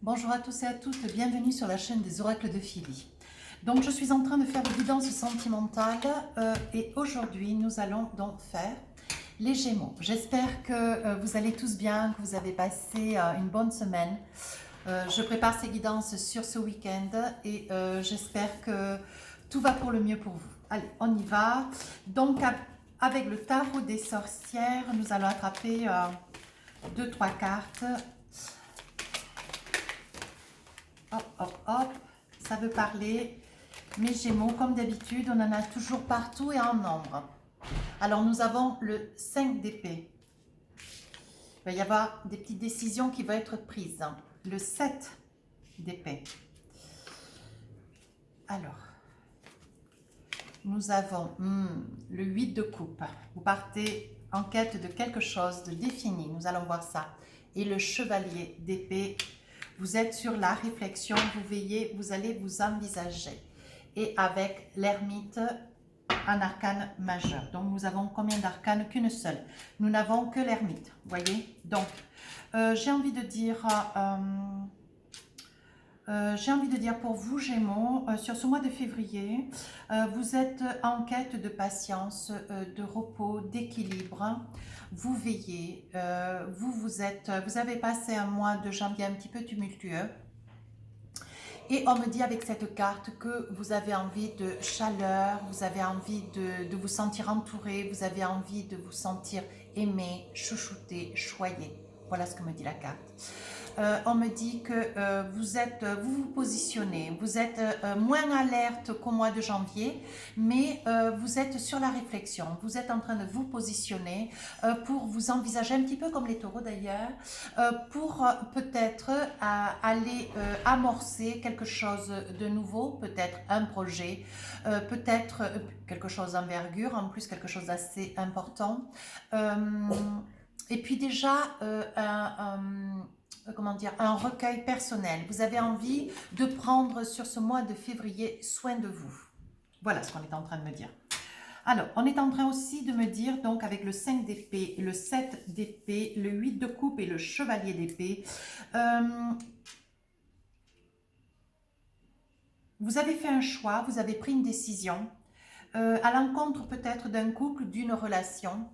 Bonjour à tous et à toutes, bienvenue sur la chaîne des oracles de Philly. Donc je suis en train de faire des guidances sentimentales et aujourd'hui nous allons donc faire les Gémeaux. J'espère que vous allez tous bien, que vous avez passé une bonne semaine. Je prépare ces guidances sur ce week-end et j'espère que tout va pour le mieux pour vous. Allez, on y va. Donc avec le tarot des sorcières, nous allons attraper 2-3 cartes. Hop, hop, hop, ça veut parler. Mes Gémeaux, comme d'habitude, on en a toujours partout et en nombre. Alors, nous avons le 5 d'épée. Il va y avoir des petites décisions qui vont être prises. Le 7 d'épée. Alors, nous avons le 8 de coupe. Vous partez en quête de quelque chose de défini. Nous allons voir ça. Et le chevalier d'épée. Vous êtes sur la réflexion, vous veillez, vous allez vous envisager. Et avec l'ermite, un arcane majeur. Donc, nous avons combien d'arcanes? Qu'une seule. Nous n'avons que l'ermite, voyez. Donc, j'ai envie de dire pour vous, Gémeaux, sur ce mois de février, vous êtes en quête de patience, de repos, d'équilibre. Vous veillez, vous avez passé un mois de janvier un petit peu tumultueux. Et on me dit avec cette carte que vous avez envie de chaleur, vous avez envie de vous sentir entouré, vous avez envie de vous sentir aimé, chouchouté, choyé. Voilà ce que me dit la carte. On me dit que vous vous positionnez, vous êtes moins alerte qu'au mois de janvier, mais vous êtes sur la réflexion, vous êtes en train de vous positionner pour vous envisager un petit peu comme les taureaux d'ailleurs, pour peut-être aller amorcer quelque chose de nouveau, peut-être un projet, peut-être quelque chose d'envergure, en plus quelque chose d'assez important. Et puis déjà, comment dire, un recueil personnel. Vous avez envie de prendre sur ce mois de février soin de vous. Voilà ce qu'on est en train de me dire. Alors, on est en train aussi de me dire, donc avec le 5 d'épée, le 7 d'épée, le 8 de coupe et le chevalier d'épée, vous avez fait un choix, vous avez pris une décision à l'encontre peut-être d'un couple, d'une relation,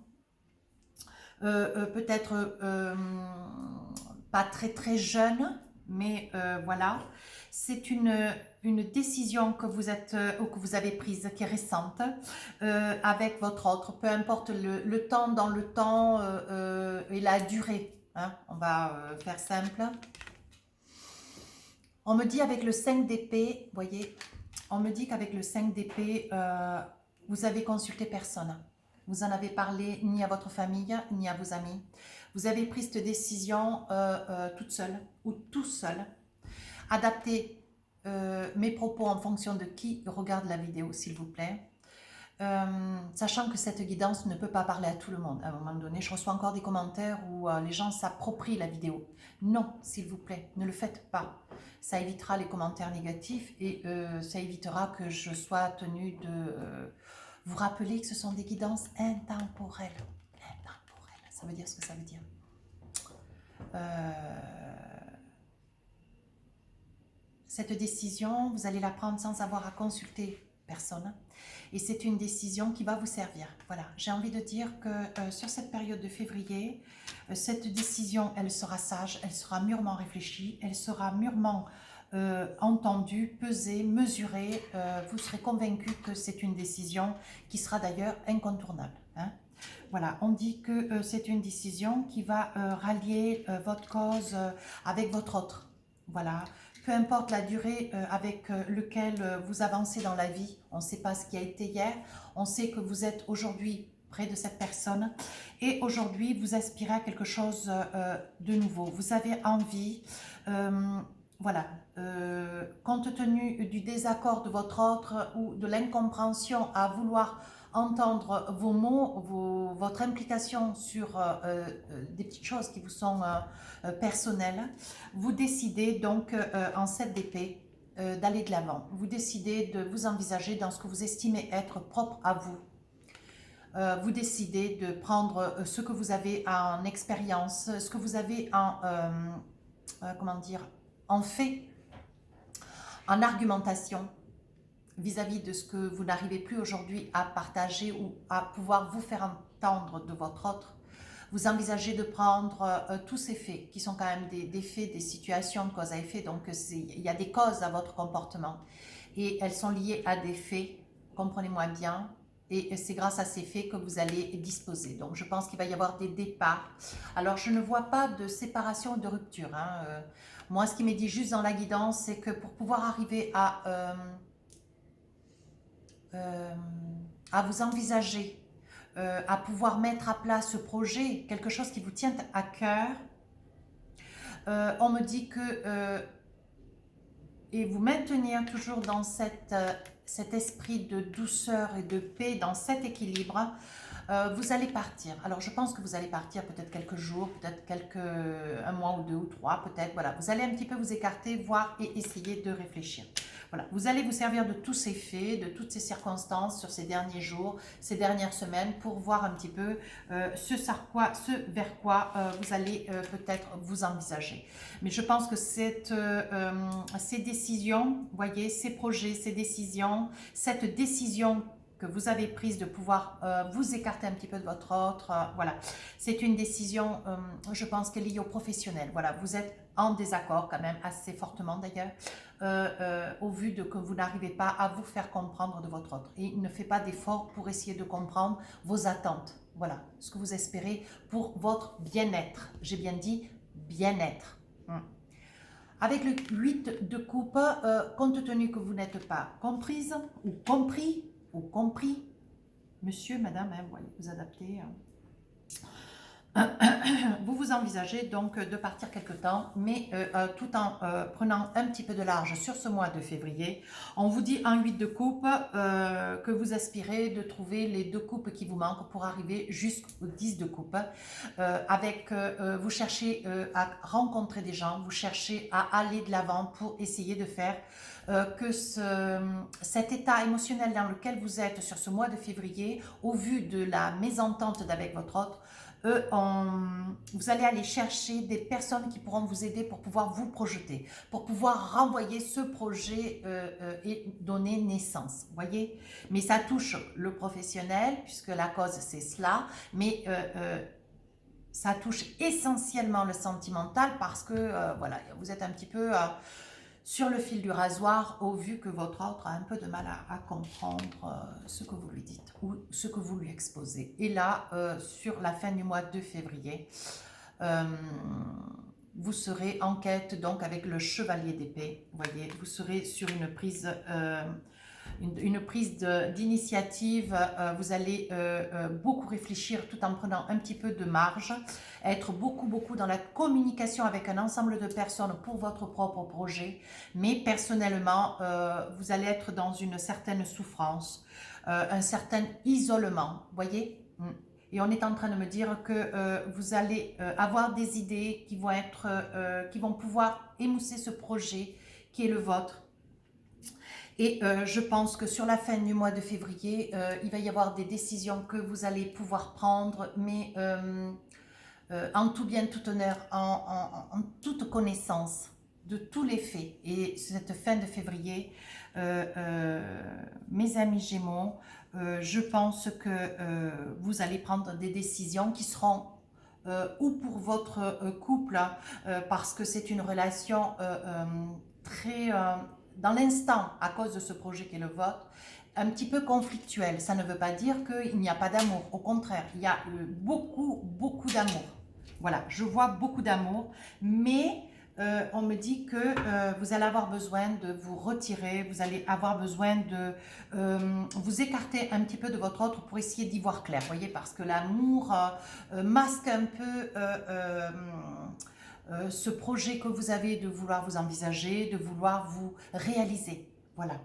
peut-être pas très très jeune, mais voilà, c'est une décision que vous êtes ou que vous avez prise qui est récente avec votre autre, peu importe le temps dans le temps et la durée, hein, on va faire simple. On me dit avec le 5 d'épée, vous voyez, on me dit qu'avec le 5 d'épée, vous avez consulté personne. Vous n'en avez parlé ni à votre famille, ni à vos amis. Vous avez pris cette décision toute seule ou tout seul. Adaptez mes propos en fonction de qui regarde la vidéo, s'il vous plaît. Sachant que cette guidance ne peut pas parler à tout le monde. À un moment donné, je reçois encore des commentaires où les gens s'approprient la vidéo. Non, s'il vous plaît, ne le faites pas. Ça évitera les commentaires négatifs et ça évitera que je sois tenue de vous rappeler que ce sont des guidances intemporelles. Intemporelles, ça veut dire ce que ça veut dire. Cette décision, vous allez la prendre sans avoir à consulter personne. Et c'est une décision qui va vous servir. Voilà, j'ai envie de dire que sur cette période de février, cette décision, elle sera sage, elle sera mûrement réfléchie, elle sera mûrement entendue, pesée, mesurée. Vous serez convaincu que c'est une décision qui sera d'ailleurs incontournable. Hein. Voilà, on dit que c'est une décision qui va rallier votre cause avec votre autre. Voilà. Peu importe la durée avec laquelle vous avancez dans la vie, on ne sait pas ce qui a été hier, on sait que vous êtes aujourd'hui près de cette personne et aujourd'hui vous aspirez à quelque chose de nouveau. Vous avez envie, voilà, compte tenu du désaccord de votre autre ou de l'incompréhension à vouloir entendre vos mots, votre implication sur des petites choses qui vous sont personnelles, vous décidez donc en 7 d'épée d'aller de l'avant. Vous décidez de vous envisager dans ce que vous estimez être propre à vous. Vous décidez de prendre ce que vous avez en expérience, ce que vous avez en, comment dire, en fait, en argumentation, vis-à-vis de ce que vous n'arrivez plus aujourd'hui à partager ou à pouvoir vous faire entendre de votre autre, vous envisagez de prendre tous ces faits, qui sont quand même des faits, des situations de cause à effet, donc il y a des causes à votre comportement, et elles sont liées à des faits, comprenez-moi bien, et c'est grâce à ces faits que vous allez disposer. Donc je pense qu'il va y avoir des départs. Alors je ne vois pas de séparation ou de rupture. Moi, ce qui m'est dit juste dans la guidance, c'est que pour pouvoir arriver à vous envisager, à pouvoir mettre à plat ce projet, quelque chose qui vous tient à cœur, on me dit que, et vous maintenir toujours dans cet esprit de douceur et de paix, dans cet équilibre, vous allez partir. Alors je pense que vous allez partir peut-être quelques jours, peut-être un mois ou deux ou trois, peut-être, voilà. Vous allez un petit peu vous écarter, voir et essayer de réfléchir. Voilà, vous allez vous servir de tous ces faits, de toutes ces circonstances sur ces derniers jours, ces dernières semaines, pour voir un petit peu ce vers quoi vous allez peut-être vous envisager. Mais je pense que ces décisions, vous voyez, ces projets, ces décisions, cette décision que vous avez prise de pouvoir vous écarter un petit peu de votre autre, voilà, c'est une décision, je pense, qui est liée au professionnel. Voilà, vous êtes en désaccord quand même, assez fortement d'ailleurs, au vu de que vous n'arrivez pas à vous faire comprendre de votre autre. Et il ne fait pas d'effort pour essayer de comprendre vos attentes. Voilà, ce que vous espérez pour votre bien-être. J'ai bien dit bien-être. Avec le 8 de coupe, compte tenu que vous n'êtes pas comprise ou compris, monsieur, madame, hein, vous adaptez. Vous vous envisagez donc de partir quelque temps, mais tout en prenant un petit peu de large sur ce mois de février. On vous dit en 8 de coupe que vous aspirez de trouver les 2 coupes qui vous manquent pour arriver jusqu'au 10 de coupe. Vous cherchez à rencontrer des gens, vous cherchez à aller de l'avant pour essayer de faire que cet état émotionnel dans lequel vous êtes sur ce mois de février, au vu de la mésentente d'avec votre autre, vous allez aller chercher des personnes qui pourront vous aider pour pouvoir vous projeter, pour pouvoir renvoyer ce projet et donner naissance, voyez. Mais ça touche le professionnel, puisque la cause c'est cela, mais ça touche essentiellement le sentimental, parce que voilà, vous êtes un petit peu sur le fil du rasoir, au vu que votre autre a un peu de mal à comprendre ce que vous lui dites ou ce que vous lui exposez. Et là, sur la fin du mois de février, vous serez en quête, donc avec le chevalier d'épée, vous voyez, vous serez sur une prise d'initiative, vous allez beaucoup réfléchir tout en prenant un petit peu de marge, être beaucoup dans la communication avec un ensemble de personnes pour votre propre projet, mais personnellement, vous allez être dans une certaine souffrance, un certain isolement, voyez. Et on est en train de me dire que vous allez avoir des idées qui vont pouvoir émousser ce projet qui est le vôtre. Et je pense que sur la fin du mois de février, il va y avoir des décisions que vous allez pouvoir prendre, mais en tout bien, tout honneur, en toute connaissance de tous les faits. Et cette fin de février, mes amis Gémeaux, je pense que vous allez prendre des décisions qui seront ou pour votre couple, parce que c'est une relation très dans l'instant, à cause de ce projet qui est le vôtre, un petit peu conflictuel. Ça ne veut pas dire qu'il n'y a pas d'amour. Au contraire, il y a beaucoup d'amour. Voilà, je vois beaucoup d'amour, mais on me dit que vous allez avoir besoin de vous retirer, vous allez avoir besoin de vous écarter un petit peu de votre autre pour essayer d'y voir clair, voyez, parce que l'amour masque un peu ce projet que vous avez de vouloir vous envisager, de vouloir vous réaliser, voilà.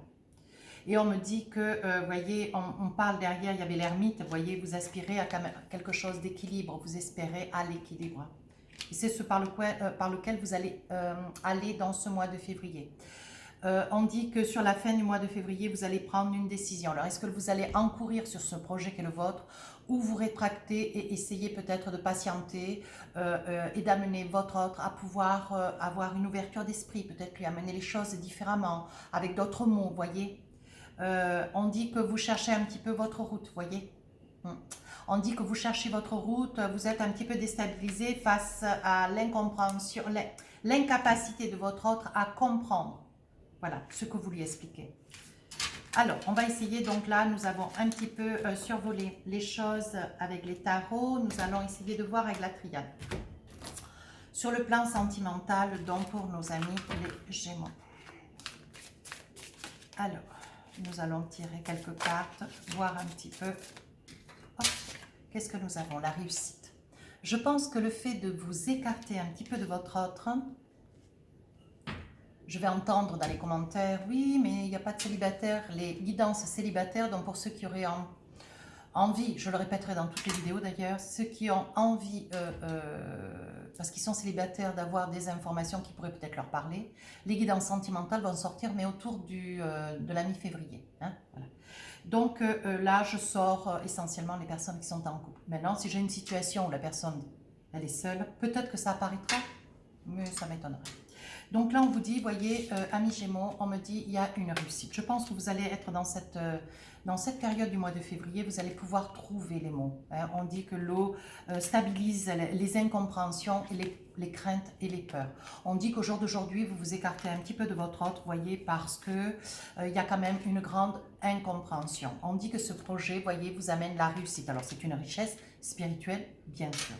Et on me dit que, vous voyez, on parle derrière, il y avait l'ermite, vous voyez, vous aspirez à quelque chose d'équilibre, vous espérez à l'équilibre. Et c'est ce par lequel vous allez aller dans ce mois de février. On dit que sur la fin du mois de février, vous allez prendre une décision. Alors, est-ce que vous allez encourir sur ce projet qui est le vôtre ou vous rétracter et essayer peut-être de patienter et d'amener votre autre à pouvoir avoir une ouverture d'esprit, peut-être lui amener les choses différemment, avec d'autres mots, vous voyez. On dit que vous cherchez un petit peu votre route, vous voyez. On dit que vous cherchez votre route, vous êtes un petit peu déstabilisé face à l'incompréhension, l'incapacité de votre autre à comprendre. Voilà, ce que vous lui expliquez. Alors, on va essayer, donc là, nous avons un petit peu survolé les choses avec les tarots. Nous allons essayer de voir avec la triade. Sur le plan sentimental, donc pour nos amis les Gémeaux. Alors, nous allons tirer quelques cartes, voir un petit peu. Qu'est-ce que nous avons? La réussite. Je pense que le fait de vous écarter un petit peu de votre autre, je vais entendre dans les commentaires, oui, mais il n'y a pas de célibataire, les guidances célibataires, donc pour ceux qui auraient envie, je le répéterai dans toutes les vidéos d'ailleurs, ceux qui ont envie, parce qu'ils sont célibataires, d'avoir des informations qui pourraient peut-être leur parler, les guidances sentimentales vont sortir, mais autour de la mi-février. Hein, voilà. Donc là, je sors essentiellement les personnes qui sont en couple. Maintenant, si j'ai une situation où la personne, elle est seule, peut-être que ça apparaîtra, mais ça m'étonnerait. Donc là, on vous dit, voyez, amis Gémeaux, on me dit, il y a une réussite. Je pense que vous allez être dans cette période du mois de février, vous allez pouvoir trouver les mots. Hein. On dit que l'eau stabilise les incompréhensions et les craintes et les peurs. On dit qu'au jour d'aujourd'hui, vous vous écartez un petit peu de votre autre, voyez, parce que il y a quand même une grande incompréhension. On dit que ce projet, voyez, vous amène la réussite. Alors, c'est une richesse spirituelle, bien sûr.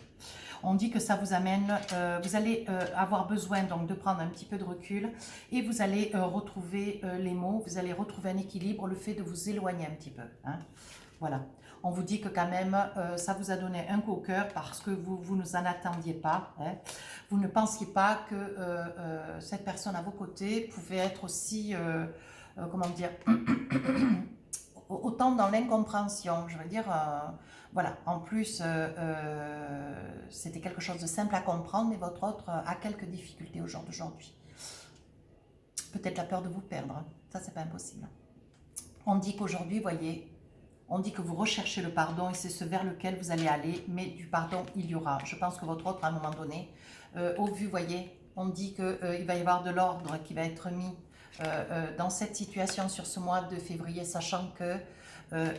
On dit que ça vous amène, vous allez avoir besoin donc de prendre un petit peu de recul et vous allez retrouver les mots, vous allez retrouver un équilibre, le fait de vous éloigner un petit peu. Hein. Voilà. On vous dit que quand même, ça vous a donné un coup au cœur parce que vous ne vous en attendiez pas. Hein. Vous ne pensiez pas que cette personne à vos côtés pouvait être aussi, comment dire, autant dans l'incompréhension. Je veux dire... voilà, en plus, c'était quelque chose de simple à comprendre, mais votre autre a quelques difficultés au jour d'aujourd'hui. Peut-être la peur de vous perdre, hein. Ça, c'est pas impossible. On dit qu'aujourd'hui, voyez, on dit que vous recherchez le pardon et c'est ce vers lequel vous allez aller, mais du pardon, il y aura. Je pense que votre autre, à un moment donné, au vu, voyez, on dit qu'il va y avoir de l'ordre qui va être mis dans cette situation sur ce mois de février, sachant que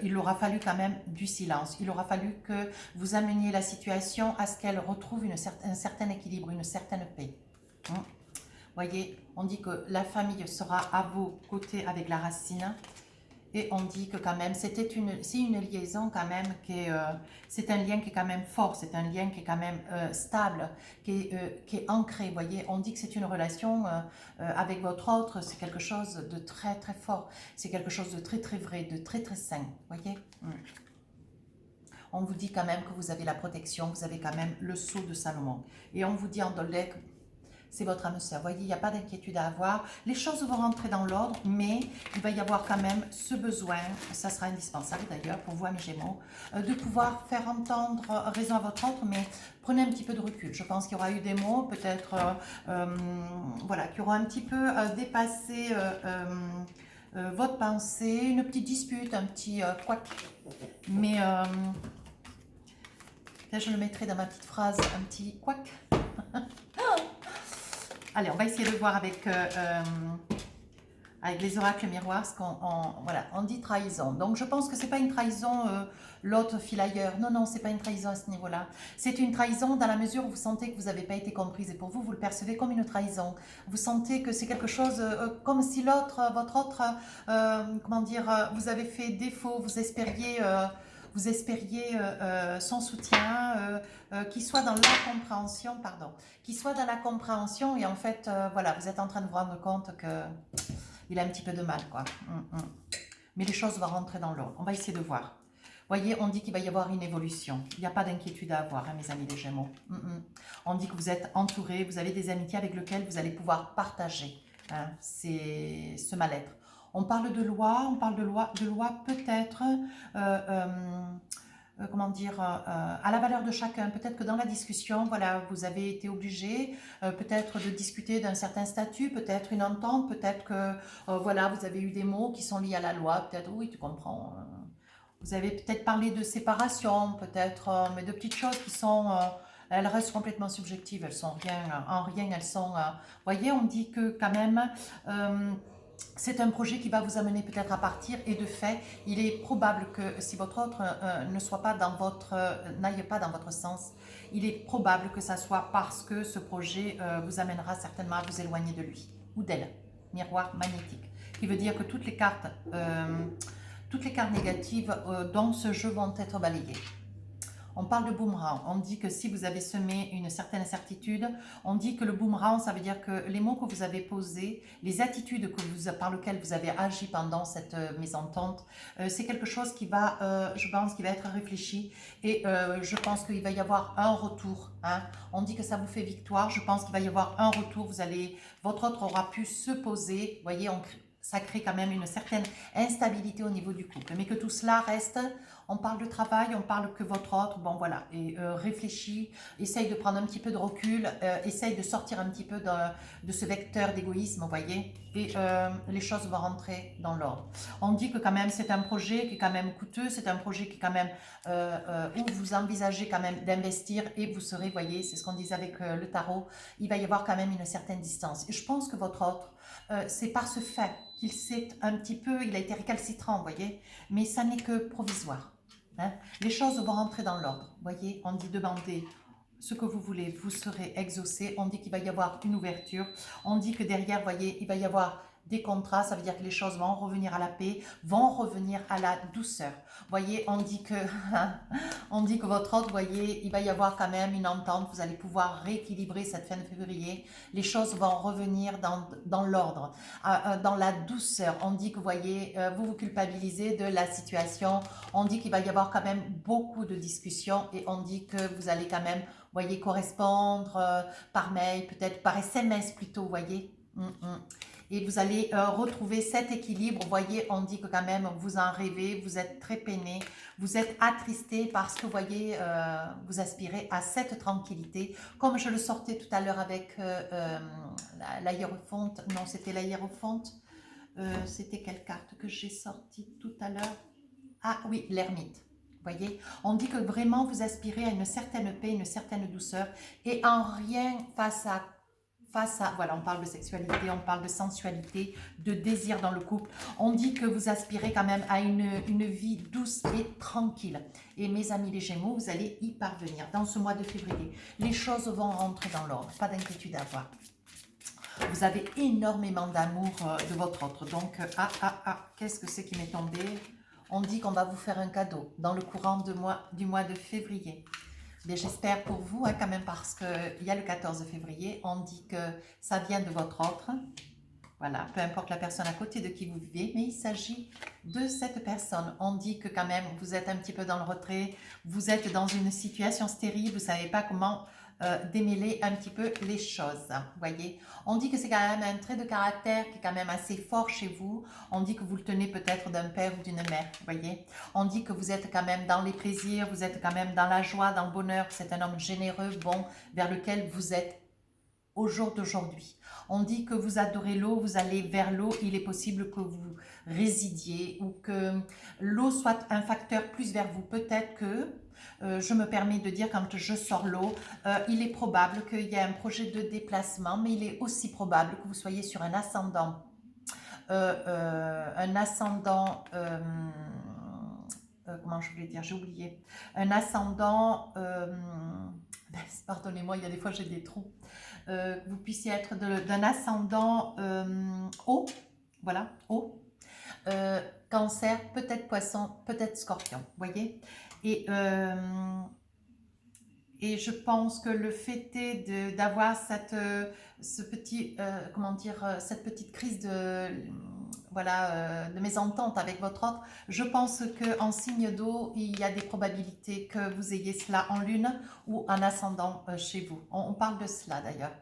il aura fallu quand même du silence. Il aura fallu que vous ameniez la situation à ce qu'elle retrouve un certain équilibre, une certaine paix. Voyez, on dit que la famille sera à vos côtés avec la racine. Et on dit que quand même, c'est une liaison quand même c'est un lien qui est quand même fort, c'est un lien qui est quand même stable, qui est ancré, voyez. On dit que c'est une relation avec votre autre, c'est quelque chose de très très fort, c'est quelque chose de très très vrai, de très très sain, voyez. On vous dit quand même que vous avez la protection, vous avez quand même le sceau de Salomon. Et on vous dit en Doldek, c'est votre âme sœur. Vous voyez, il n'y a pas d'inquiétude à avoir. Les choses vont rentrer dans l'ordre, mais il va y avoir quand même ce besoin, ça sera indispensable d'ailleurs pour vous, amis Gémeaux, de pouvoir faire entendre raison à votre autre, mais prenez un petit peu de recul. Je pense qu'il y aura eu des mots, peut-être, voilà, qui auront un petit peu dépassé votre pensée, une petite dispute, un petit couac. Mais là, je le mettrai dans ma petite phrase, un petit couac. Allez, on va essayer de voir avec les oracles miroirs, ce voilà, on dit trahison. Donc, je pense que ce n'est pas une trahison, l'autre file ailleurs. Non, non, ce n'est pas une trahison à ce niveau-là. C'est une trahison dans la mesure où vous sentez que vous n'avez pas été comprise. Et pour vous, vous le percevez comme une trahison. Vous sentez que c'est quelque chose comme si votre autre, comment dire, vous avez fait défaut, vous espériez son soutien, qu'il soit dans la compréhension, qu'il soit dans la compréhension et en fait, voilà, vous êtes en train de vous rendre compte qu'il a un petit peu de mal, quoi. Mais les choses vont rentrer dans l'ordre. On va essayer de voir. Voyez, on dit qu'il va y avoir une évolution. Il n'y a pas d'inquiétude à avoir, hein, mes amis les Gémeaux. On dit que vous êtes entourés, vous avez des amitiés avec lesquelles vous allez pouvoir partager ce mal-être. On parle de loi peut-être comment dire, à la valeur de chacun. Peut-être que dans la discussion, voilà, vous avez été obligé peut-être de discuter d'un certain statut, peut-être une entente, peut-être que voilà, vous avez eu des mots qui sont liés à la loi, peut-être, oui, tu comprends. Vous avez peut-être parlé de séparation, peut-être, mais de petites choses qui sont, elles restent complètement subjectives, elles sont rien, en rien, elles sont, voyez, on dit que quand même, c'est un projet qui va vous amener peut-être à partir et de fait, il est probable que si votre autre ne soit pas dans votre, n'aille pas dans votre sens, il est probable que ça soit parce que ce projet vous amènera certainement à vous éloigner de lui ou d'elle. Miroir magnétique, qui veut dire que toutes les cartes négatives dans ce jeu vont être balayées. On parle de boomerang, on dit que si vous avez semé une certaine incertitude, on dit que le boomerang, ça veut dire que les mots que vous avez posés, les attitudes par lesquelles vous avez agi pendant cette mésentente, c'est quelque chose qui va, je pense, qui va être réfléchi et je pense qu'il va y avoir un retour. Hein. On dit que ça vous fait victoire, je pense qu'il va y avoir un retour, votre autre aura pu se poser, vous voyez, ça crée quand même une certaine instabilité au niveau du couple, mais que tout cela reste. On parle de travail, on parle que votre autre, bon voilà, et réfléchit, essaye de prendre un petit peu de recul, essaye de sortir un petit peu de ce vecteur d'égoïsme, vous voyez, et les choses vont rentrer dans l'ordre. On dit que quand même c'est un projet qui est quand même coûteux, c'est un projet qui est quand même, où vous envisagez quand même d'investir et vous serez, vous voyez, c'est ce qu'on disait avec le tarot, il va y avoir quand même une certaine distance. Et je pense que votre autre, c'est par ce fait qu'il s'est un petit peu, il a été récalcitrant, vous voyez, mais ça n'est que provisoire. Hein. Les choses vont rentrer dans l'ordre. Voyez, on dit demander ce que vous voulez, vous serez exaucé. On dit qu'il va y avoir une ouverture. On dit que derrière, voyez, il va y avoir des contrats. Ça veut dire que les choses vont revenir à la paix, vont revenir à la douceur. Voyez, on dit que, on dit que votre autre, voyez, il va y avoir quand même une entente. Vous allez pouvoir rééquilibrer cette fin de février. Les choses vont revenir dans l'ordre, dans la douceur. On dit que, voyez, vous vous culpabilisez de la situation. On dit qu'il va y avoir quand même beaucoup de discussions et on dit que vous allez quand même, voyez, correspondre par mail, peut-être par SMS plutôt, voyez. Et vous allez retrouver cet équilibre. Vous voyez, on dit que quand même, vous en rêvez, vous êtes très peiné, vous êtes attristé parce que, vous voyez, vous aspirez à cette tranquillité. Comme je le sortais tout à l'heure avec la hiérophante, non, c'était la hiérophante. C'était quelle carte que j'ai sortie tout à l'heure? Ah oui, l'ermite. Voyez, on dit que vraiment vous aspirez à une certaine paix, une certaine douceur et en rien face à, voilà, on parle de sexualité, on parle de sensualité, de désir dans le couple. On dit que vous aspirez quand même à une vie douce et tranquille. Et mes amis les Gémeaux, vous allez y parvenir dans ce mois de février. Les choses vont rentrer dans l'ordre, pas d'inquiétude à avoir. Vous avez énormément d'amour de votre autre. Donc, qu'est-ce que c'est qui m'est tombé? On dit qu'on va vous faire un cadeau dans le courant du mois de février. Mais j'espère pour vous, hein, quand même, parce qu'il y a le 14 février, on dit que ça vient de votre autre. Voilà, peu importe la personne à côté de qui vous vivez, mais il s'agit de cette personne. On dit que quand même, vous êtes un petit peu dans le retrait, vous êtes dans une situation stérile, vous ne savez pas comment démêler un petit peu les choses. Voyez, on dit que c'est quand même un trait de caractère qui est quand même assez fort chez vous. On dit que vous le tenez peut-être d'un père ou d'une mère. Voyez, on dit que vous êtes quand même dans les plaisirs, vous êtes quand même dans la joie, dans le bonheur. C'est un homme généreux, bon, vers lequel vous êtes au jour d'aujourd'hui. On dit que vous adorez l'eau, vous allez vers l'eau, il est possible que vous résidiez ou que l'eau soit un facteur plus vers vous. Peut-être que, je me permets de dire quand je sors l'eau, il est probable qu'il y ait un projet de déplacement, mais il est aussi probable que vous soyez sur un ascendant. Comment je voulais dire, j'ai oublié. Un ascendant, pardonnez-moi, il y a des fois j'ai des trous. Vous puissiez être d'un ascendant haut, voilà, haut, cancer, peut-être poisson, peut-être scorpion, voyez. Et je pense que le fait est d'avoir cette petite crise de mésentente avec votre autre, je pense qu'en signe d'eau, il y a des probabilités que vous ayez cela en lune ou en ascendant chez vous. On parle de cela d'ailleurs.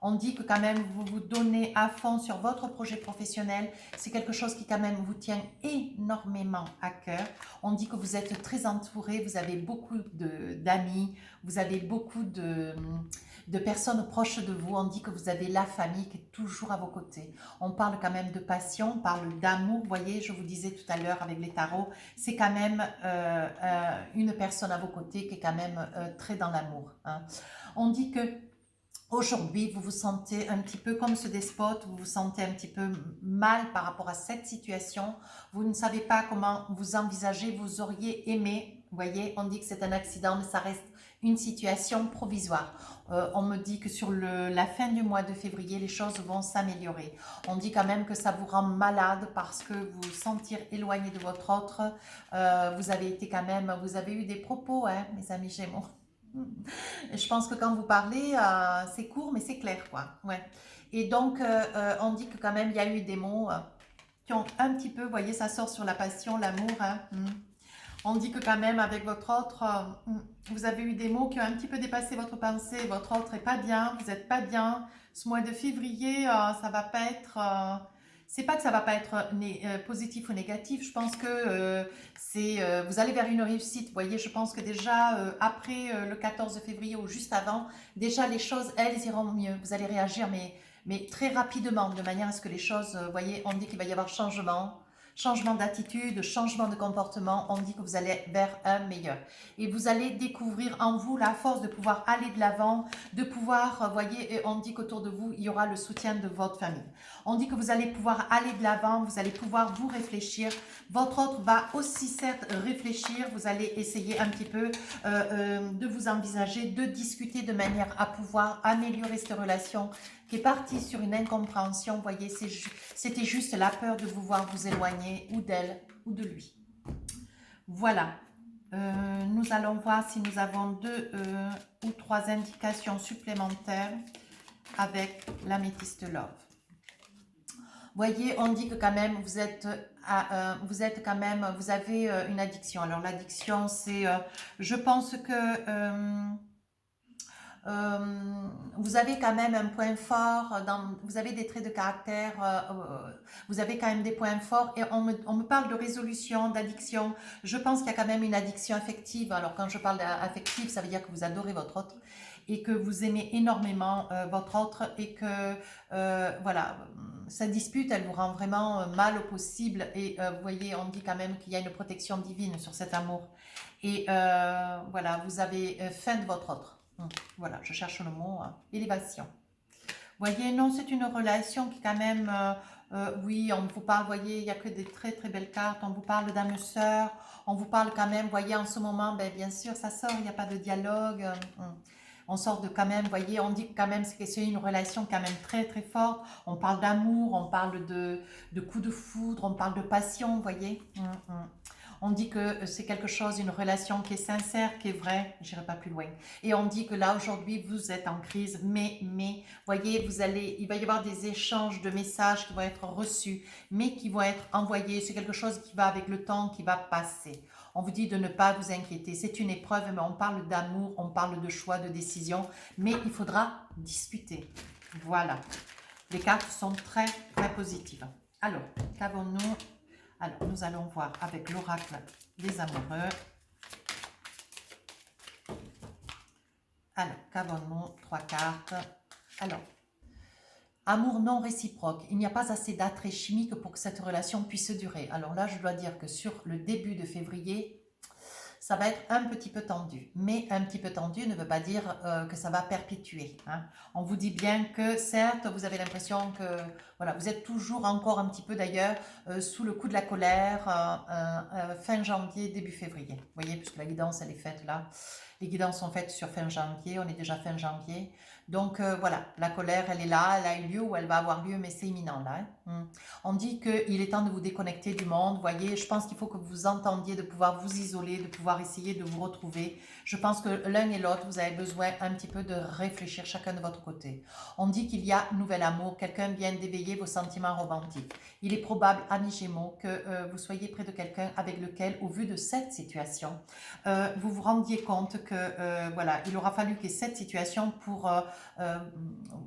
On dit que quand même vous vous donnez à fond sur votre projet professionnel. C'est quelque chose qui quand même vous tient énormément à cœur. On dit que vous êtes très entouré, vous avez beaucoup d'amis, vous avez beaucoup de personnes proches de vous. On dit que vous avez la famille qui est toujours à vos côtés. On parle quand même de passion, on parle d'amour. Vous voyez, je vous disais tout à l'heure avec les tarots, c'est quand même une personne à vos côtés qui est quand même très dans l'amour. Hein. On dit que aujourd'hui, vous vous sentez un petit peu comme ce despote, vous vous sentez un petit peu mal par rapport à cette situation. Vous ne savez pas comment vous envisagez, vous auriez aimé. Vous voyez, on dit que c'est un accident, mais ça reste une situation provisoire. On me dit que sur la fin du mois de février, les choses vont s'améliorer. On dit quand même que ça vous rend malade parce que vous vous sentir éloigné de votre autre. Vous avez été quand même, vous avez eu des propos, hein, mes amis Gémeaux. Je pense que quand vous parlez, c'est court, mais c'est clair, quoi. Ouais. Et donc, on dit que quand même, il y a eu des mots qui ont un petit peu, vous voyez, ça sort sur la passion, l'amour. Hein. On dit que quand même, avec votre autre, vous avez eu des mots qui ont un petit peu dépassé votre pensée. Votre autre est pas bien, vous n'êtes pas bien. Ce mois de février, ça va pas être... c'est pas que ça va pas être positif ou négatif. Je pense que vous allez vers une réussite. Vous voyez, je pense que déjà après le 14 février ou juste avant, déjà les choses, elles iront mieux. Vous allez réagir, mais très rapidement, de manière à ce que les choses, vous voyez, on dit qu'il va y avoir changement d'attitude, changement de comportement, on dit que vous allez vers un meilleur. Et vous allez découvrir en vous la force de pouvoir aller de l'avant, de pouvoir, voyez, et on dit qu'autour de vous, il y aura le soutien de votre famille. On dit que vous allez pouvoir aller de l'avant, vous allez pouvoir vous réfléchir. Votre autre va aussi certes réfléchir, vous allez essayer un petit peu de vous envisager, de discuter de manière à pouvoir améliorer cette relation qui est partie sur une incompréhension. Vous voyez, c'était juste la peur de vous voir vous éloigner ou d'elle ou de lui. Voilà. Nous allons voir si nous avons 2 ou 3 indications supplémentaires avec l'améthyste love. Voyez, on dit que quand même vous êtes quand même, vous avez une addiction. Alors l'addiction, c'est, je pense que vous avez quand même un point fort, vous avez des traits de caractère, vous avez quand même des points forts et on me parle de résolution, d'addiction. Je pense qu'il y a quand même une addiction affective. Alors quand je parle d'affective, ça veut dire que vous adorez votre autre et que vous aimez énormément votre autre et que voilà, cette dispute, elle vous rend vraiment mal au possible et vous voyez, on dit quand même qu'il y a une protection divine sur cet amour et voilà, vous avez faim de votre autre. Voilà, je cherche le mot, élévation. Voyez, non, c'est une relation qui quand même, oui, on vous parle, voyez, il n'y a que des très très belles cartes, on vous parle d'âme sœur, on vous parle quand même, voyez, en ce moment, ben, bien sûr, ça sort, il n'y a pas de dialogue, on sort de quand même, voyez, on dit que quand même c'est une relation quand même très très forte, on parle d'amour, on parle de coups de foudre, on parle de passion, voyez. On dit que c'est quelque chose, une relation qui est sincère, qui est vraie, j'irai pas plus loin. Et on dit que là, aujourd'hui, vous êtes en crise, mais, voyez, il va y avoir des échanges de messages qui vont être reçus, mais qui vont être envoyés. C'est quelque chose qui va avec le temps, qui va passer. On vous dit de ne pas vous inquiéter. C'est une épreuve, mais on parle d'amour, on parle de choix, de décision, mais il faudra discuter. Voilà. Les cartes sont très, très positives. Alors, qu'avons-nous ? Alors, nous allons voir avec l'oracle des amoureux. Alors, qu'avons-nous? 3 cartes. Alors, amour non réciproque. Il n'y a pas assez d'attrait chimique pour que cette relation puisse durer. Alors là, je dois dire que sur le début de février, ça va être un petit peu tendu. Mais un petit peu tendu ne veut pas dire que ça va perpétuer. Hein. On vous dit bien que certes, vous avez l'impression que voilà, vous êtes toujours encore un petit peu d'ailleurs sous le coup de la colère fin janvier, début février. Vous voyez, puisque la guidance, elle est faite là. Les guidances sont faites sur fin janvier, on est déjà fin janvier. Donc voilà, la colère, elle est là, elle a eu lieu ou elle va avoir lieu, mais c'est imminent là. Hein. On dit qu'il est temps de vous déconnecter du monde, vous voyez, je pense qu'il faut que vous entendiez de pouvoir vous isoler, de pouvoir essayer de vous retrouver. Je pense que l'un et l'autre, vous avez besoin un petit peu de réfléchir chacun de votre côté. On dit qu'il y a nouvel amour, quelqu'un vient d'éveiller vos sentiments romantiques. Il est probable, amis Gémeaux, que vous soyez près de quelqu'un avec lequel, au vu de cette situation, vous vous rendiez compte que que voilà, il aura fallu que cette situation pour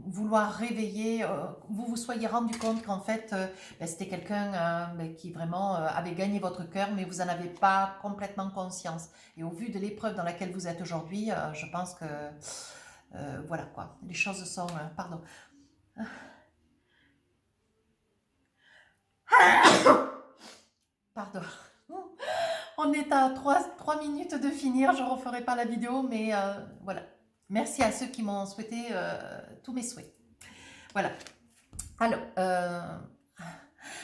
vouloir réveiller, vous vous soyez rendu compte qu'en fait ben, c'était quelqu'un qui vraiment avait gagné votre cœur, mais vous n'en avez pas complètement conscience. Et au vu de l'épreuve dans laquelle vous êtes aujourd'hui, je pense que voilà quoi, les choses sont... pardon. Pardon. On est à 3 minutes de finir, je ne referai pas la vidéo, mais voilà. Merci à ceux qui m'ont souhaité tous mes souhaits. Voilà. Alors,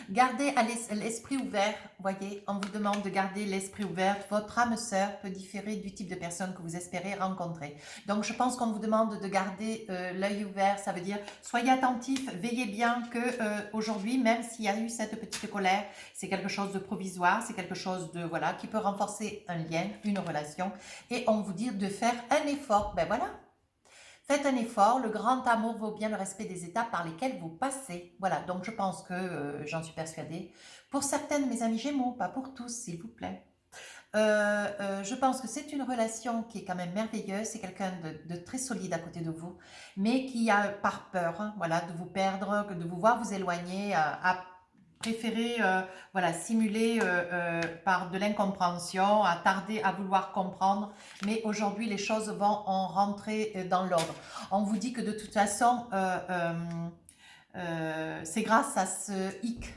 gardez l'esprit ouvert, voyez, on vous demande de garder l'esprit ouvert. Votre âme sœur peut différer du type de personne que vous espérez rencontrer. Donc, je pense qu'on vous demande de garder l'œil ouvert, ça veut dire soyez attentifs, veillez bien que aujourd'hui, même s'il y a eu cette petite colère, c'est quelque chose de provisoire, c'est quelque chose de voilà qui peut renforcer un lien, une relation, et on vous dit de faire un effort. Ben voilà. Faites un effort, le grand amour vaut bien le respect des étapes par lesquelles vous passez. Voilà, donc je pense que, j'en suis persuadée, pour certaines, mes amis Gémeaux, pas pour tous, s'il vous plaît. Je pense que c'est une relation qui est quand même merveilleuse, c'est quelqu'un de très solide à côté de vous, mais qui a par peur, hein, voilà, de vous perdre, de vous voir vous éloigner, a préféré voilà, simuler par de l'incompréhension, à tarder à vouloir comprendre, mais aujourd'hui les choses vont en rentrer dans l'ordre. On vous dit que de toute façon, c'est grâce à ce hic.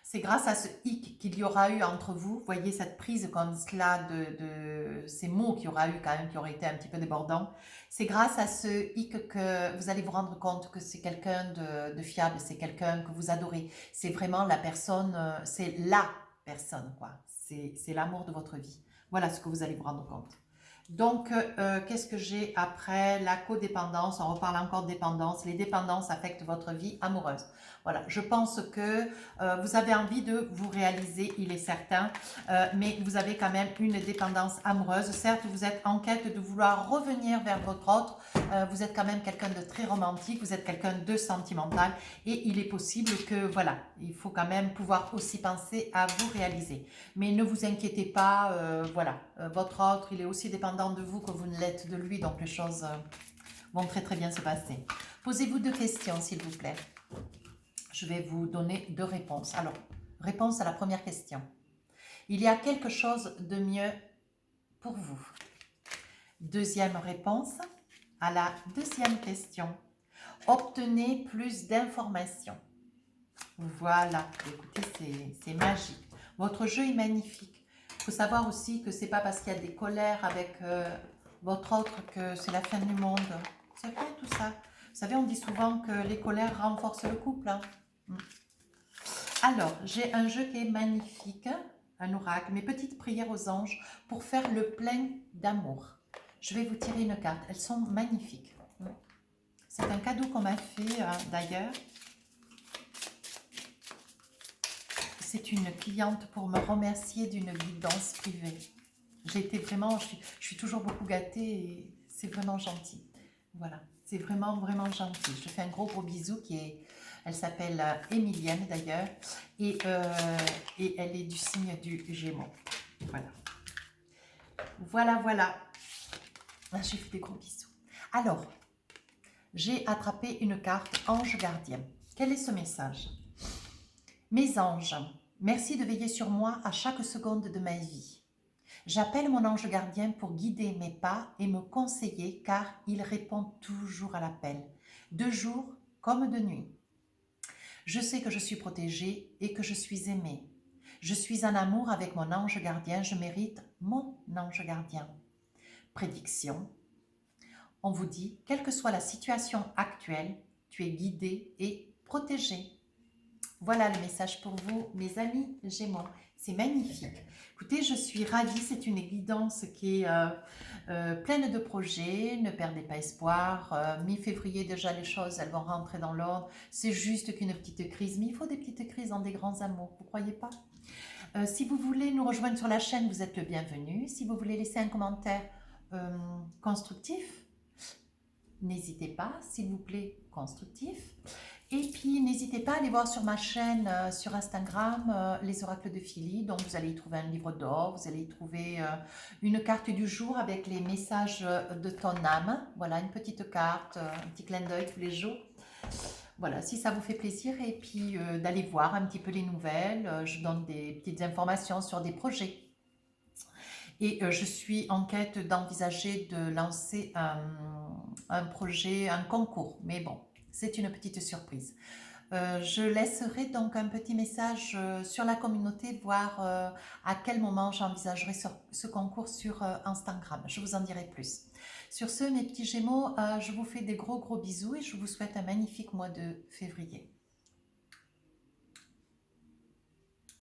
C'est grâce à ce hic qu'il y aura eu entre vous, voyez cette prise comme cela de ces mots qu'il y aura eu quand même, qui auraient été un petit peu débordants. C'est grâce à ce hic que vous allez vous rendre compte que c'est quelqu'un de fiable, c'est quelqu'un que vous adorez. C'est vraiment la personne, c'est la personne, quoi. C'est l'amour de votre vie. Voilà ce que vous allez vous rendre compte. Donc, qu'est-ce que j'ai après? La codépendance, on reparle encore de dépendance. Les dépendances affectent votre vie amoureuse. Voilà, je pense que vous avez envie de vous réaliser, il est certain, mais vous avez quand même une dépendance amoureuse. Certes, vous êtes en quête de vouloir revenir vers votre autre, vous êtes quand même quelqu'un de très romantique, vous êtes quelqu'un de sentimental, et il est possible que, voilà, il faut quand même pouvoir aussi penser à vous réaliser. Mais ne vous inquiétez pas, voilà, votre autre, il est aussi dépendant de vous que vous ne l'êtes de lui, donc les choses vont très très bien se passer. Posez-vous 2 questions, s'il vous plaît. Je vais vous donner 2 réponses. Alors, réponse à la première question. Il y a quelque chose de mieux pour vous. Deuxième réponse à la deuxième question. Obtenez plus d'informations. Voilà, écoutez, c'est magique. Votre jeu est magnifique. Il faut savoir aussi que c'est pas parce qu'il y a des colères avec votre autre que c'est la fin du monde. C'est vrai tout ça. Vous savez, on dit souvent que les colères renforcent le couple. Hein. Alors, j'ai un jeu qui est magnifique, un oracle, mes petites prières aux anges pour faire le plein d'amour. Je vais vous tirer une carte, elles sont magnifiques. C'est un cadeau qu'on m'a fait d'ailleurs. C'est une cliente pour me remercier d'une guidance privée. J'ai été vraiment, je suis toujours beaucoup gâtée et c'est vraiment gentil. Voilà, c'est vraiment, vraiment gentil. Je fais un gros bisou elle s'appelle Émilienne d'ailleurs et elle est du signe du Gémeaux. Voilà. Voilà. Je fais des gros bisous. Alors, j'ai attrapé une carte Ange Gardien. Quel est ce message? Mes anges, merci de veiller sur moi à chaque seconde de ma vie. J'appelle mon ange gardien pour guider mes pas et me conseiller car il répond toujours à l'appel, de jour comme de nuit. Je sais que je suis protégée et que je suis aimée. Je suis en amour avec mon ange gardien, je mérite mon ange gardien. Prédiction. On vous dit, quelle que soit la situation actuelle, tu es guidé et protégé. Voilà le message pour vous, mes amis Gémeaux. C'est magnifique. Écoutez, je suis ravie. C'est une guidance qui est pleine de projets. Ne perdez pas espoir. Mi-février, déjà, les choses, elles vont rentrer dans l'ordre. C'est juste qu'une petite crise. Mais il faut des petites crises dans des grands amours. Vous ne croyez pas? Si vous voulez nous rejoindre sur la chaîne, vous êtes le bienvenu. Si vous voulez laisser un commentaire constructif, n'hésitez pas, s'il vous plaît, constructif. Et puis, n'hésitez pas à aller voir sur ma chaîne sur Instagram, les oracles de Philly. Donc, vous allez y trouver un livre d'or, vous allez y trouver une carte du jour avec les messages de ton âme. Voilà, une petite carte, un petit clin d'œil tous les jours. Voilà, si ça vous fait plaisir. Et puis, d'aller voir un petit peu les nouvelles. Je donne des petites informations sur des projets. Et je suis en quête d'envisager de lancer un projet, un concours. Mais bon, c'est une petite surprise. Je laisserai donc un petit message sur la communauté, voir à quel moment j'envisagerai ce concours sur Instagram. Je vous en dirai plus. Sur ce, mes petits Gémeaux, je vous fais des gros bisous et je vous souhaite un magnifique mois de février.